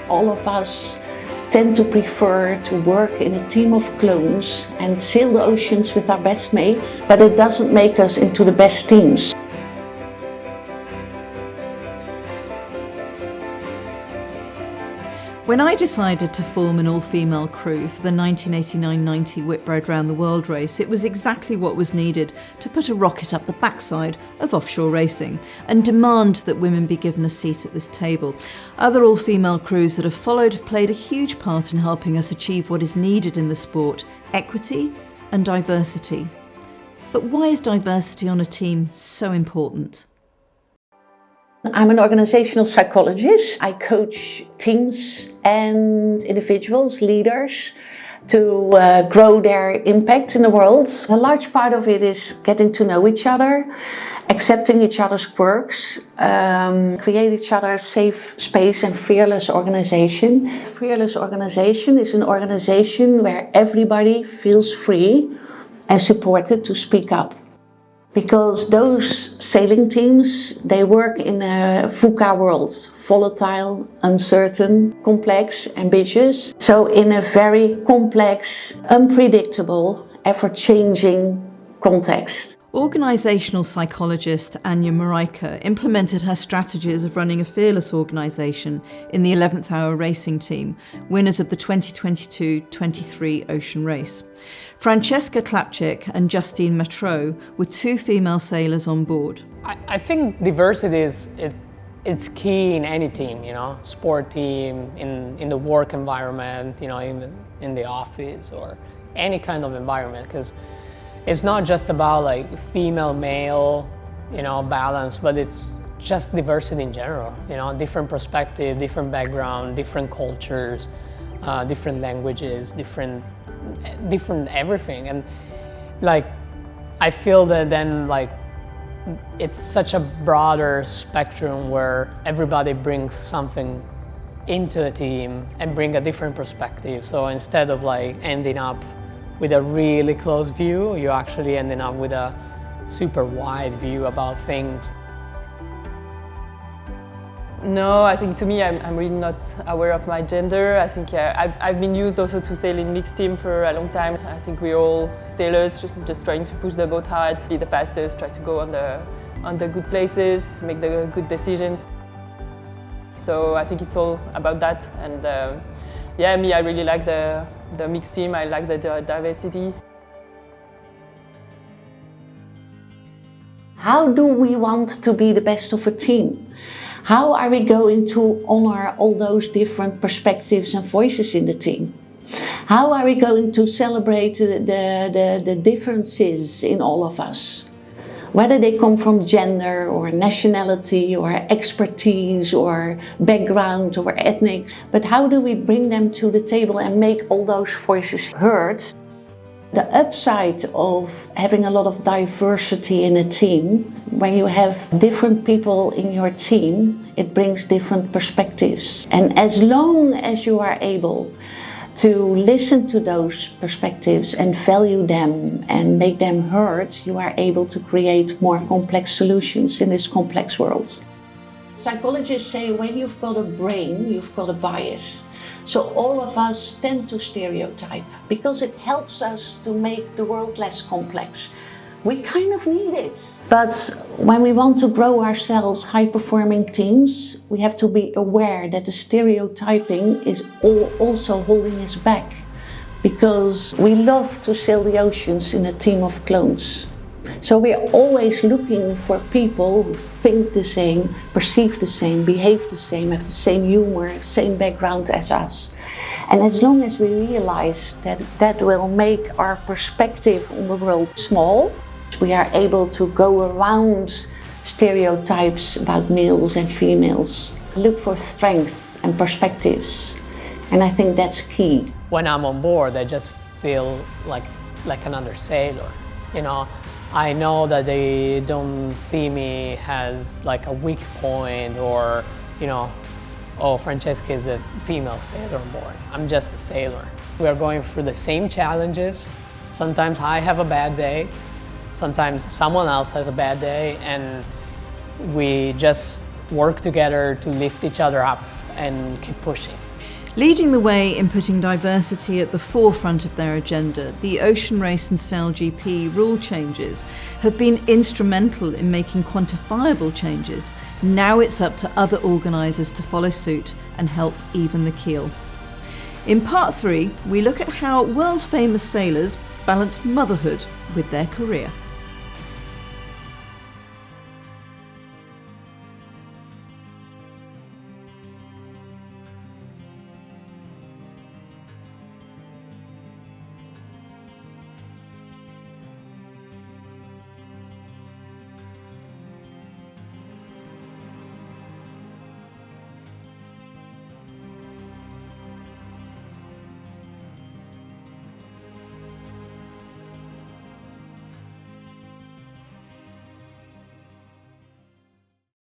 All of us tend to prefer to work in a team of clones and sail the oceans with our best mates, but it doesn't make us into the best teams. When I decided to form an all-female crew for the 1989-90 Whitbread Round the World race, it was exactly what was needed to put a rocket up the backside of offshore racing and demand that women be given a seat at this table. Other all-female crews that have followed have played a huge part in helping us achieve what is needed in the sport: equity and diversity. But why is diversity on a team so important? I'm an organisational psychologist. I coach teams and individuals, leaders, to grow their impact in the world. A large part of it is getting to know each other, accepting each other's quirks, create each other's safe space and fearless organisation. Fearless organisation is an organisation where everybody feels free and supported to speak up. Because those sailing teams, they work in a VUCA world, volatile, uncertain, complex, ambitious. So in a very complex, unpredictable, ever-changing context. Organisational psychologist Anje-Marijcke implemented her strategies of running a fearless organisation in the 11th Hour Racing team, winners of the 2022-23 Ocean Race. Francesca Klapczyk and Justine Metro were two female sailors on board. I think diversity it's key in any team, sport team, in the work environment, even in the office or any kind of environment, because it's not just about like female, male, balance, but it's just diversity in general, different perspective, different background, different cultures, different languages, different everything. And like, I feel that then like, it's such a broader spectrum where everybody brings something into a team and bring a different perspective. So instead of like ending up with a really close view, you're actually ending up with a super wide view about things. No, I think to me, I'm really not aware of my gender. I think I've been used also to sail in mixed team for a long time. I think we're all sailors just trying to push the boat hard, be the fastest, try to go on the good places, make the good decisions. So I think it's all about that. And yeah, me, I really like the mixed team. I like the diversity. How do we want to be the best of a team? How are we going to honor all those different perspectives and voices in the team? How are we going to celebrate the differences in all of us? Whether they come from gender or nationality or expertise or background or ethnics, but how do we bring them to the table and make all those voices heard? The upside of having a lot of diversity in a team, when you have different people in your team, it brings different perspectives. And as long as you are able to listen to those perspectives and value them and make them heard, you are able to create more complex solutions in this complex world. Psychologists say when you've got a brain, you've got a bias. So all of us tend to stereotype because it helps us to make the world less complex. We kind of need it. But when we want to grow ourselves high-performing teams, we have to be aware that the stereotyping is also holding us back, because we love to sail the oceans in a team of clones. So we're always looking for people who think the same, perceive the same, behave the same, have the same humor, same background as us. And as long as we realize that that will make our perspective on the world small, we are able to go around stereotypes about males and females. Look for strength and perspectives. And I think that's key. When I'm on board, I just feel like another sailor, I know that they don't see me as like a weak point or, oh, Francesca is the female sailor on board. I'm just a sailor. We are going through the same challenges. Sometimes I have a bad day. Sometimes someone else has a bad day, and we just work together to lift each other up and keep pushing. Leading the way in putting diversity at the forefront of their agenda, the Ocean Race and SailGP rule changes have been instrumental in making quantifiable changes. Now it's up to other organisers to follow suit and help even the keel. In part 3, we look at how world-famous sailors balance motherhood with their career.